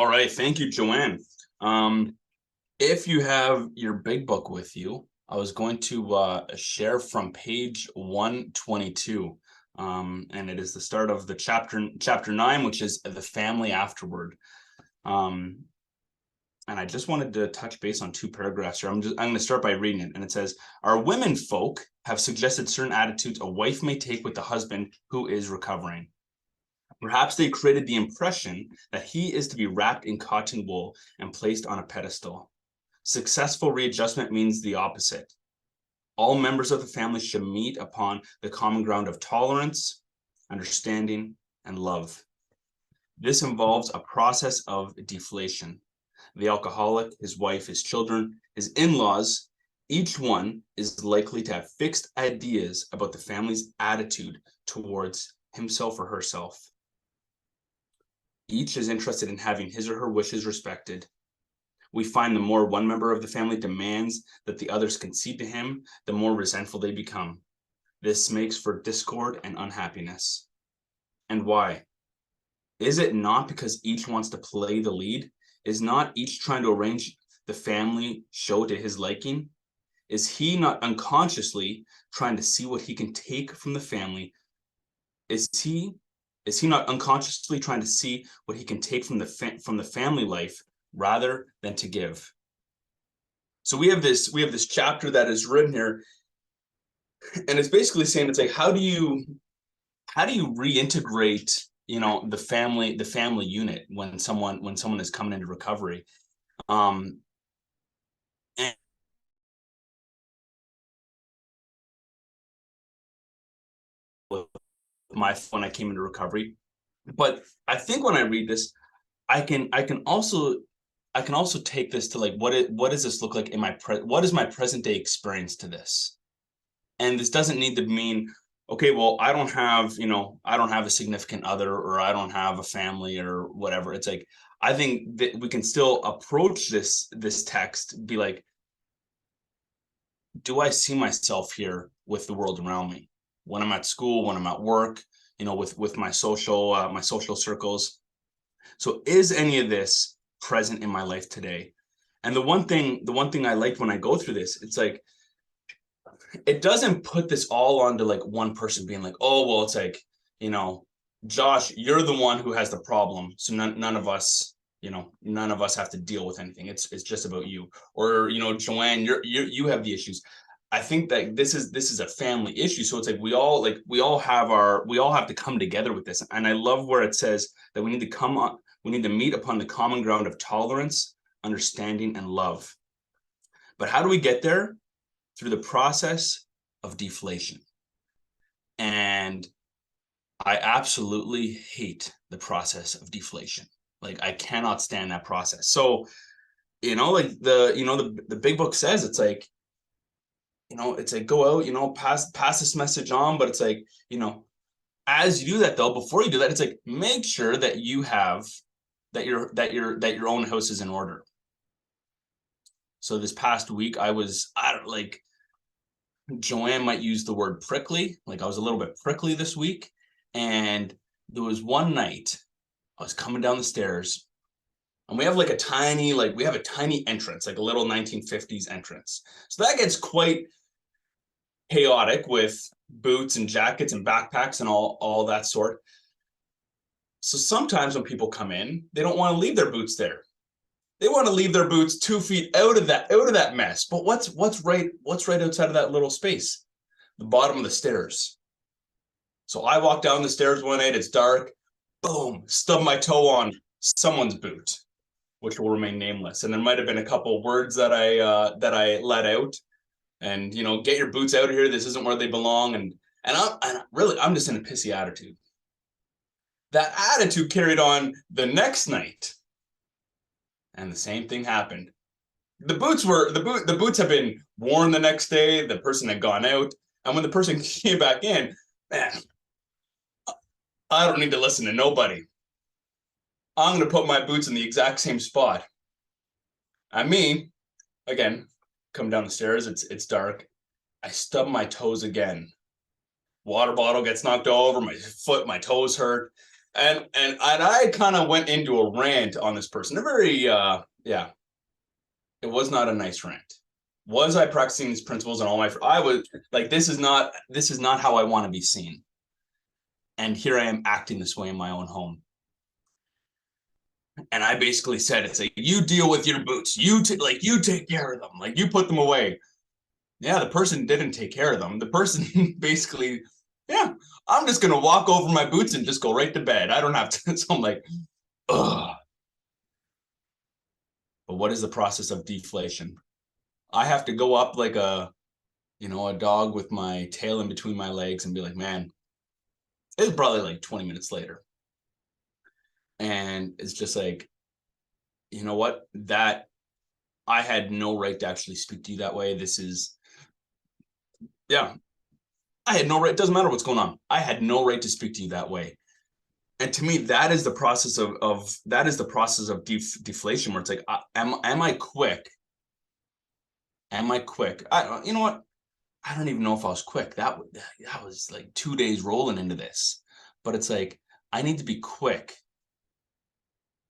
All right. Thank you, Joanne. Um, if you have your big book with you, I was going to share from page 122. And it is the start of the chapter 9, which is the family afterward. Um, and I just wanted to touch base on two paragraphs here. I'm going to start by reading it. And it says, our women folk have suggested certain attitudes a wife may take with the husband who is recovering. Perhaps they created the impression that he is to be wrapped in cotton wool and placed on a pedestal. Successful readjustment means the opposite. All members of the family should meet upon the common ground of tolerance, understanding, and love. This involves a process of deflation. The alcoholic, his wife, his children, his in-laws, each one is likely to have fixed ideas about the family's attitude towards himself or herself. Each is interested in having his or her wishes respected. We find the more one member of the family demands that the others concede to him, the more resentful they become. This makes for discord and unhappiness. And why? Is it not because each wants to play the lead? Is not each trying to arrange the family show to his liking? Is he not unconsciously trying to see what he can take from the family? Is he not unconsciously trying to see what he can take from the family life rather than to give? So we have this chapter that is written here, and it's basically saying, it's like, how do you reintegrate, the family unit when someone is coming into recovery. And when I came into recovery, but I think when I read this, I can also take this to, like, what does this look like in what is my present day experience to this? And this doesn't need to mean, okay, well, I don't have a significant other, or I don't have a family or whatever. It's like, I think that we can still approach this text, be like, do I see myself here with the world around me? When I'm at school, when I'm at work, with my social circles. So is any of this present in my life today? And the one thing I liked when I go through this, it's like, it doesn't put this all onto like one person being like, oh, well, it's like, Josh, you're the one who has the problem. So none of us have to deal with anything. It's just about you. Or, Joanne, you have the issues. I think that this is a family issue. So it's like, we all have to come together with this. And I love where it says that we need to meet upon the common ground of tolerance, understanding, and love. But how do we get there? Through the process of deflation. And I absolutely hate the process of deflation. Like, I cannot stand that process. So, like the big book says, it's like, it's like, go out, pass this message on. But it's like, as you do that, though, before you do that, it's like, make sure that you have that your own house is in order. So this past week, Joanne might use the word prickly. Like, I was a little bit prickly this week. And there was one night I was coming down the stairs, and we have a tiny entrance, like a little 1950s entrance. So that gets quite chaotic with boots and jackets and backpacks and all that sort. So sometimes when people come in, they don't want to leave their boots there. They want to leave their boots 2 feet out of that mess. But what's right outside of that little space? The bottom of the stairs. So I walk down the stairs one night, it's dark, boom, stub my toe on someone's boot, which will remain nameless. And there might have been a couple words that I let out, and get your boots out of here. This isn't where they belong. And I'm just in a pissy attitude. That attitude carried on the next night, and the same thing happened. The boots have been worn the next day. The person had gone out, and when the person came back in, man, I don't need to listen to nobody. I'm going to put my boots in the exact same spot. Again, come down the stairs. It's dark. I stub my toes again. Water bottle gets knocked over. My toes hurt. and I kind of went into a rant on this person. A very yeah, it was not a nice rant. Was I practicing these principles and all my I was like, this is not how I want to be seen. And here I am acting this way in my own home. And I basically said, it's like, you deal with your boots. You take care of them. Like, you put them away. Yeah, the person didn't take care of them. The person basically, yeah, I'm just gonna walk over my boots and just go right to bed. I don't have to. So I'm like, ugh. But what is the process of deflation? I have to go up like a dog with my tail in between my legs and be like, man, it's probably like 20 minutes later. And it's just like, you know what? That I had no right to actually speak to you that way. This is, yeah, I had no right. It doesn't matter what's going on. I had no right to speak to you that way. And to me, that is the process of that is the process of deflation, where it's like, am I quick? Am I quick? You know what? I don't even know if I was quick. That was like 2 days rolling into this, but it's like I need to be quick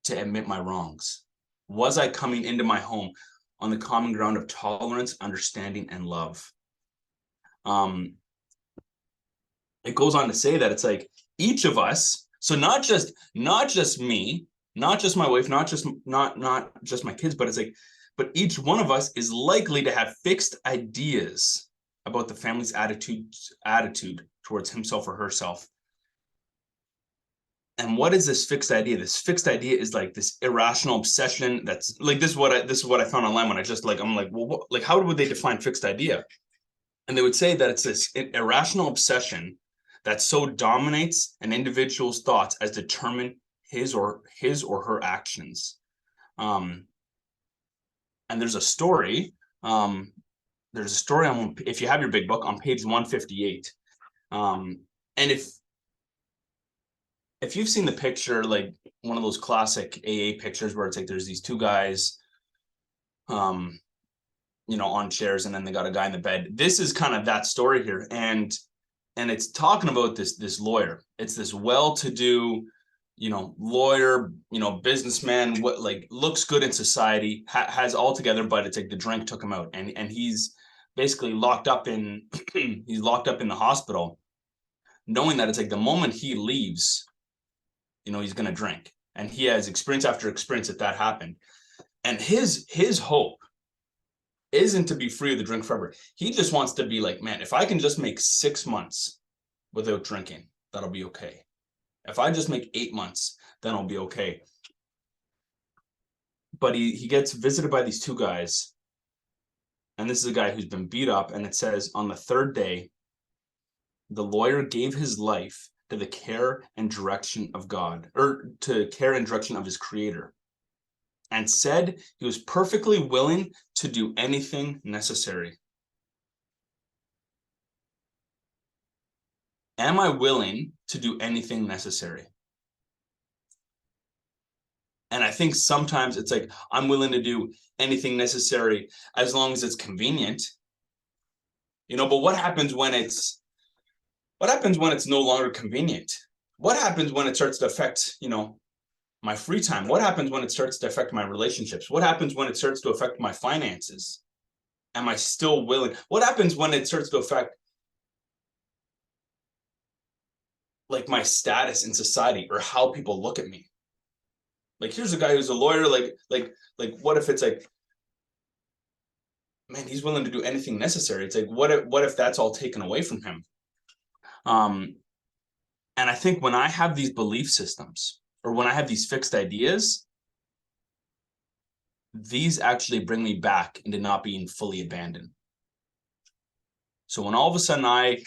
to admit my wrongs. Was I coming into my home on the common ground of tolerance, understanding, and love? Um, it goes on to say that it's like each of us, so not just me, not just my wife, not just my kids, but it's like, but each one of us is likely to have fixed ideas about the family's attitude towards himself or herself. And what is this fixed idea? This fixed idea is like this irrational obsession. That's like, this is what I found online when I just like, I'm like, well, like, how would they define fixed idea? And they would say that it's this irrational obsession that so dominates an individual's thoughts as determine his or her actions. Um, and there's a story. There's a story on, if you have your big book, on page 158. And if you've seen the picture, like one of those classic AA pictures where it's like there's these two guys, on chairs, and then they got a guy in the bed. This is kind of that story here, and it's talking about this lawyer. It's this well-to-do, lawyer, businessman, what like looks good in society, has all together, but it's like the drink took him out, and he's basically locked up in he's locked up in the hospital, knowing that it's like the moment he leaves, he's gonna drink, and he has experience after experience that happened, and his hope isn't to be free of the drink forever. He just wants to be like, man, if I can just make 6 months without drinking, that'll be okay. If I just make 8 months, then I'll be okay. But he gets visited by these two guys, and this is a guy who's been beat up, and it says on the third day, the lawyer gave his life to the care and direction of God, or to care and direction of his creator, and said he was perfectly willing to do anything necessary. Am I willing to do anything necessary? And I think sometimes it's like, I'm willing to do anything necessary as long as it's convenient. But what happens when it's no longer convenient? What happens when it starts to affect, my free time? What happens when it starts to affect my relationships? What happens when it starts to affect my finances? Am I still willing? What happens when it starts to affect like my status in society or how people look at me? Like, here's a guy who's a lawyer, like what if it's like, man, he's willing to do anything necessary. It's like, what if that's all taken away from him? Um, and I think when I have these belief systems, or when I have these fixed ideas, these actually bring me back into not being fully abandoned. So when all of a sudden I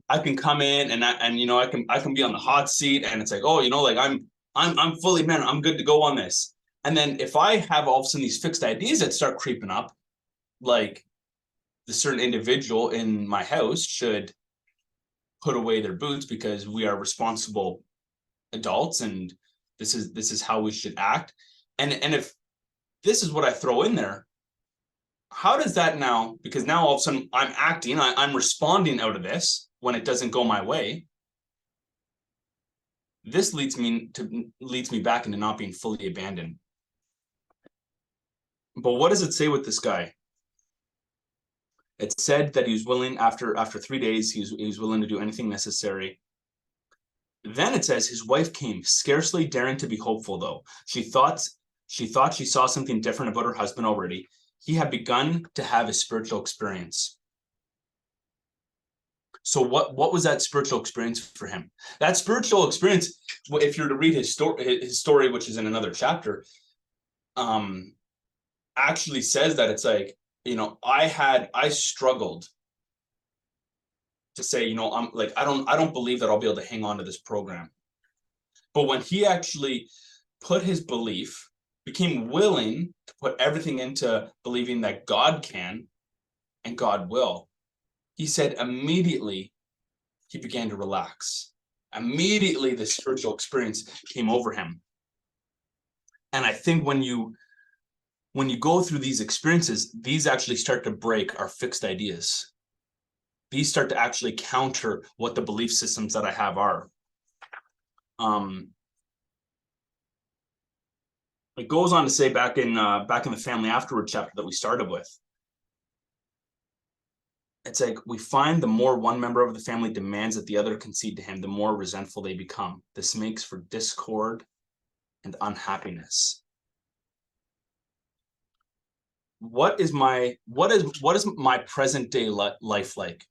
can come in and I can be on the hot seat, and it's like, oh, like I'm fully, man, I'm good to go on this. And then if I have all of a sudden these fixed ideas that start creeping up, like the certain individual in my house should put away their boots because we are responsible adults, and this is how we should act. And if this is what I throw in there, how does that now, because now all of a sudden I'm acting, I'm responding out of this when it doesn't go my way. This leads me back into not being fully abandoned. But what does it say with this guy? It said that he was willing, after 3 days, he was willing to do anything necessary. Then it says his wife came, scarcely daring to be hopeful, though. She thought she saw something different about her husband already. He had begun to have a spiritual experience. So what was that spiritual experience for him? That spiritual experience, if you're to read his story, which is in another chapter, actually says that it's like, I struggled to say, I'm like, I don't believe that I'll be able to hang on to this program. But when he actually put his belief, became willing to put everything into believing that God can and God will, he said immediately he began to relax. Immediately the spiritual experience came over him. And I think when you go through these experiences, these actually start to break our fixed ideas. These start to actually counter what the belief systems that I have are. It goes on to say back in the family afterward chapter that we started with, it's like we find the more one member of the family demands that the other concede to him, the more resentful they become. This makes for discord and unhappiness. What is my present day life like?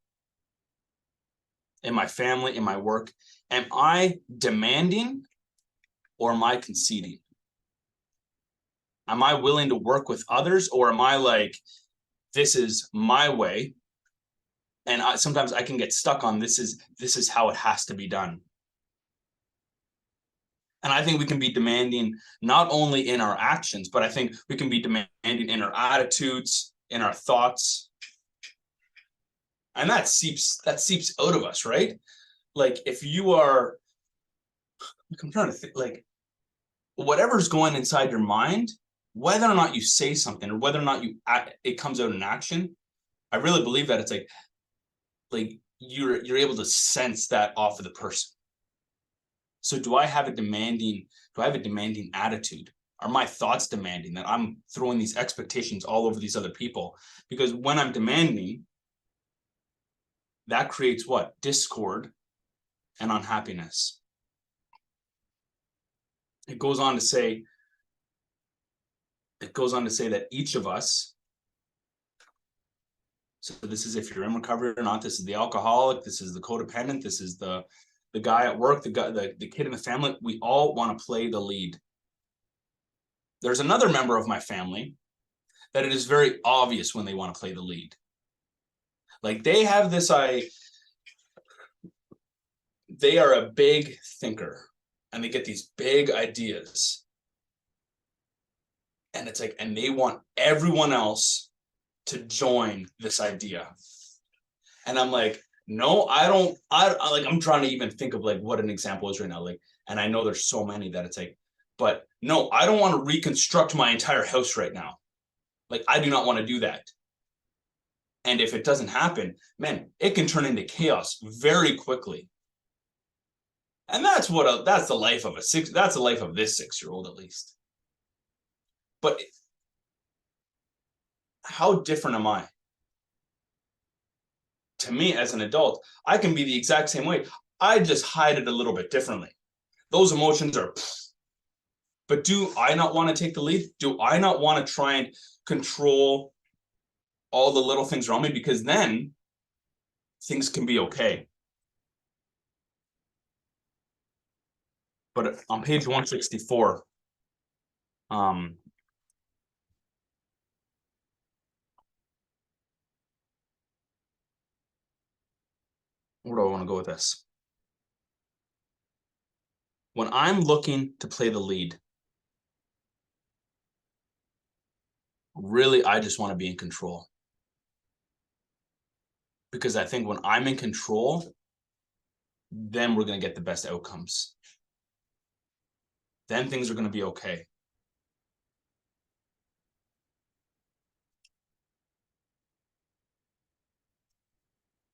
In my family, in my work, am I demanding or am I conceding? Am I willing to work with others, or am I like, this is my way? And sometimes I can get stuck on this is how it has to be done. And I think we can be demanding not only in our actions, but I think we can be demanding in our attitudes, in our thoughts. And that seeps out of us, right? Like if you are, I'm trying to think, like whatever's going inside your mind, whether or not you say something or whether or not it comes out in action, I really believe that it's like you're able to sense that off of the person. So do I have a demanding attitude? Are my thoughts demanding that I'm throwing these expectations all over these other people? Because when I'm demanding, that creates what? Discord and unhappiness. It goes on to say that each of us, so this is if you're in recovery or not, this is the alcoholic, this is the codependent, this is the guy at work, the kid in the family, we all want to play the lead. There's another member of my family that it is very obvious when they want to play the lead. Like they have this, they are a big thinker and they get these big ideas. And it's like, and they want everyone else to join this idea. And I'm like, no, I don't. I'm trying to even think of like what an example is right now. Like, and I know there's so many that it's like, but no, I don't want to reconstruct my entire house right now. Like, I do not want to do that. And if it doesn't happen, man, it can turn into chaos very quickly. And that's the life of that's the life of this 6-year-old at least. But how different am I? To me, as an adult, I can be the exact same way. I just hide it a little bit differently. Those emotions are, but do I not want to take the lead? Do I not want to try and control all the little things around me? Because then things can be okay. But on page 164, where do I want to go with this? When I'm looking to play the lead, really, I just want to be in control. Because I think when I'm in control, then we're going to get the best outcomes. Then things are going to be okay.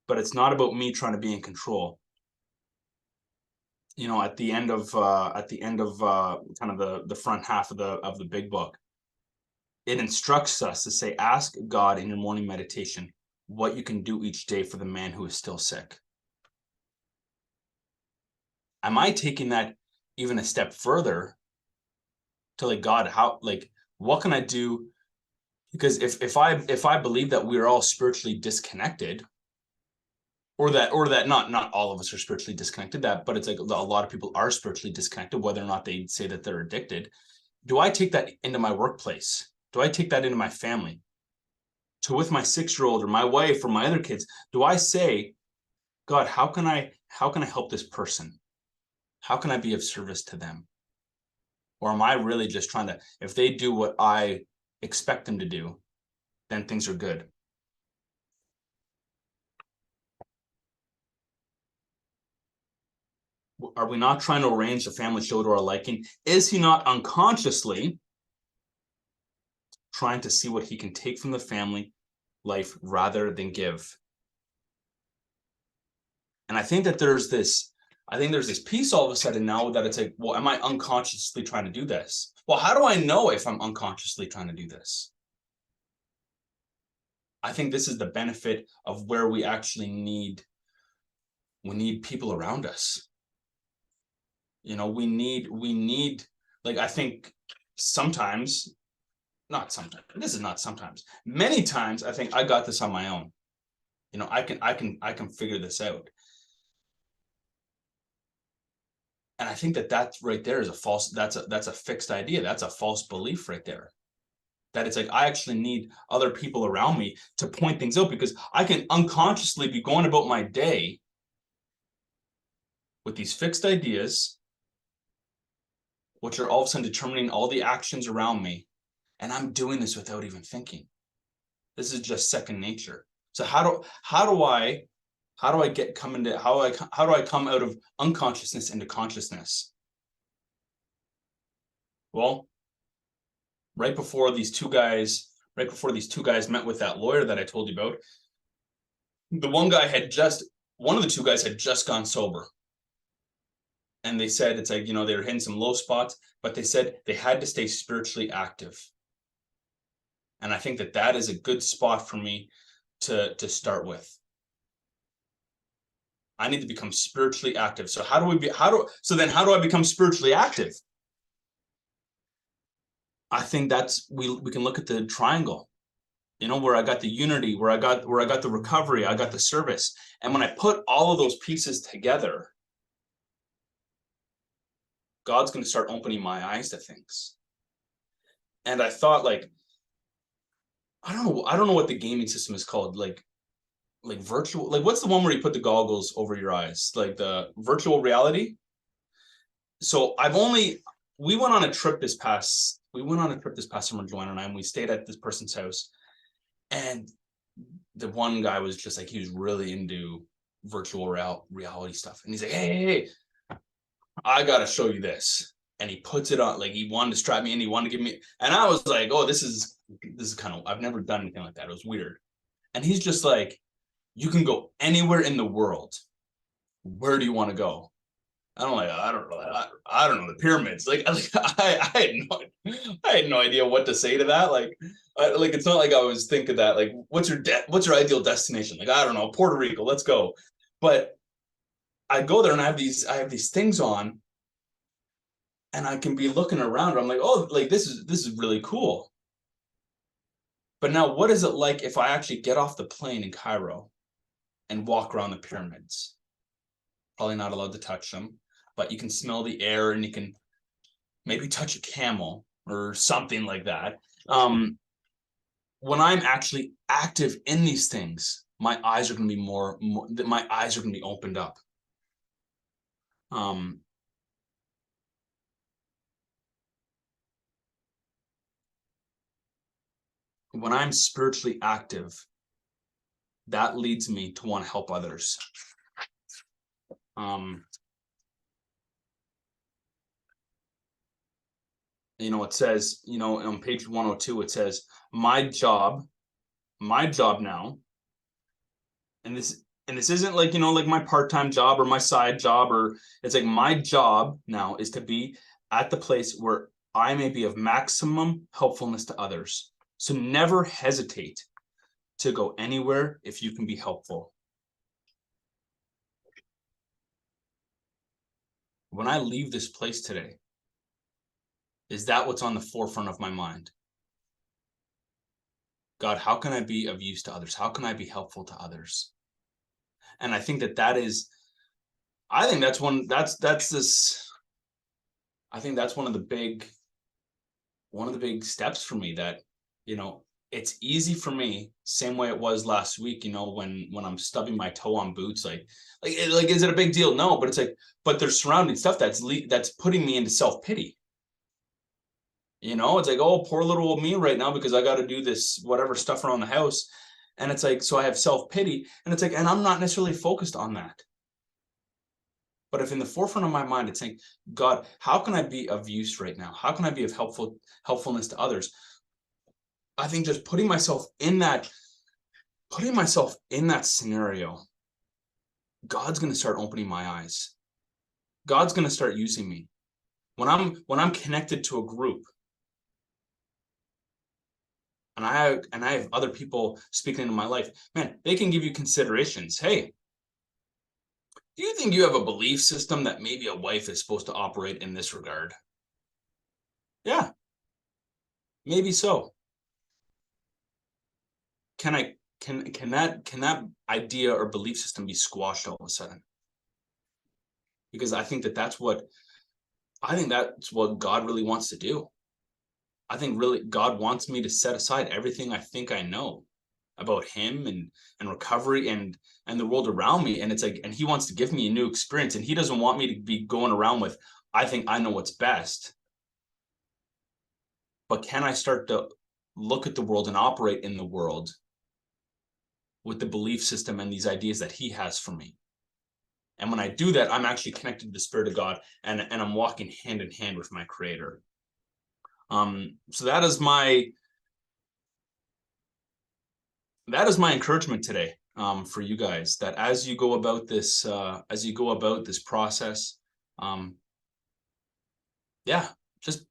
But it's not about me trying to be in control. at the end of kind of the front half of the big book, it instructs us to say, ask God in your morning meditation what you can do each day for the man who is still sick. Am I taking that even a step further to like, God, what can I do? Because if I believe that we're all spiritually disconnected, or that not all of us are spiritually disconnected, but it's like a lot of people are spiritually disconnected, whether or not they say that they're addicted. Do I take that into my workplace? Do I take that into my family? To with my 6-year-old or my wife or my other kids, do I say, God, how can I help this person? How can I be of service to them? Or am I really just trying to, if they do what I expect them to do, then things are good? Are we not trying to arrange the family show to our liking? Is he not unconsciously trying to see what he can take from the family life rather than give? And I think there's this piece all of a sudden now that it's like, well, am I unconsciously trying to do this? Well, how do I know if I'm unconsciously trying to do this? I think this is the benefit of where we actually need people around us. We need, like, I think sometimes, not sometimes, this is not sometimes, many times, I think I got this on my own. I can figure this out. And I think that right there is that's a fixed idea. That's a false belief right there. That it's like, I actually need other people around me to point things out, because I can unconsciously be going about my day with these fixed ideas, which are all of a sudden determining all the actions around me. And I'm doing this without even thinking. This is just second nature. So how do I come out of unconsciousness into consciousness? Well, right before these two guys met with that lawyer that I told you about, one of the two guys had just gone sober. And they said, it's like, they were hitting some low spots, but they said they had to stay spiritually active. And I think that is a good spot for me to start with. I need to become spiritually active. So how do I become spiritually active? I think we can look at the triangle, where I got the unity, where I got the recovery, I got the service. And when I put all of those pieces together, God's going to start opening my eyes to things. And I thought, like, I don't know what the gaming system is called, like virtual, like, what's the one where you put the goggles over your eyes, like the virtual reality? So we went on a trip this past summer, Joanna and I, and we stayed at this person's house. And the one guy was just like, he was really into virtual reality stuff. And he's like, hey, I got to show you this. And he puts it on, like, he wanted to strap me in. He wanted to give me, and I was like, oh, this is kind of, I've never done anything like that. It was weird. And he's just like, you can go anywhere in the world. Where do you want to go? I don't know, the pyramids. Like I had no idea what to say to that. Like it's not like I was thinking that, like, what's your ideal destination? Like, I don't know, Puerto Rico, let's go. But I go there and I have these things on, and I can be looking around. I'm like, oh, like, this is really cool. But now, what is it like if I actually get off the plane in Cairo and walk around the pyramids? Probably not allowed to touch them, but you can smell the air, and you can maybe touch a camel or something like that. When I'm actually active in these things, my eyes are going to be my eyes are going to be opened up. When I'm spiritually active, that leads me to want to help others. It says, on page 102, it says, my job now, and this and this isn't like, like my part-time job or my side job, or it's like my job now is to be at the place where I may be of maximum helpfulness to others. So never hesitate to go anywhere if you can be helpful. When I leave this place today, is that what's on the forefront of my mind? God, how can I be of use to others? How can I be helpful to others? And I think that is, I think that's one, that's this, I think that's one of the big steps for me, that, it's easy for me, same way it was last week, when I'm stubbing my toe on boots, is it a big deal? No, but it's like, but there's surrounding stuff that's putting me into self-pity. It's like, oh, poor little me right now, because I got to do this whatever stuff around the house. And it's like, so I have self-pity, and it's like, and I'm not necessarily focused on that. But if in the forefront of my mind, it's saying, God, how can I be of use right now? How can I be of helpfulness to others? I think just putting myself in that scenario, God's going to start opening my eyes. God's going to start using me. When I'm connected to a group, and I have other people speaking into my life, man, they can give you considerations. Hey, do you think you have a belief system that maybe a wife is supposed to operate in this regard? Yeah, maybe so. Can that idea or belief system be squashed all of a sudden? Because I think that's what God really wants to do. I think really God wants me to set aside everything I think I know about him and recovery and the world around me. And it's like, and he wants to give me a new experience, and he doesn't want me to be going around with, I think I know what's best. But can I start to look at the world and operate in the world with the belief system and these ideas that he has for me? And when I do that, I'm actually connected to the Spirit of God, and I'm walking hand in hand with my Creator. So that is my encouragement today, for you guys, that as you go about this process, just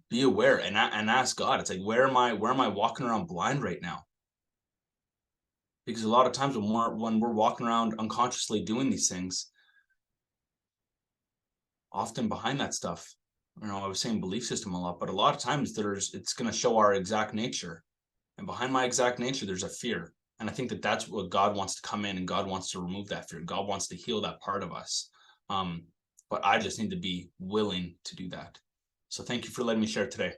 be aware and ask God. It's like, where am I walking around blind right now? Because a lot of times when we're walking around unconsciously doing these things, often behind that stuff, I was saying belief system a lot, but a lot of times it's going to show our exact nature. And behind my exact nature, there's a fear. And I think that's what God wants to come in, and God wants to remove that fear. God wants to heal that part of us. But I just need to be willing to do that. So thank you for letting me share today.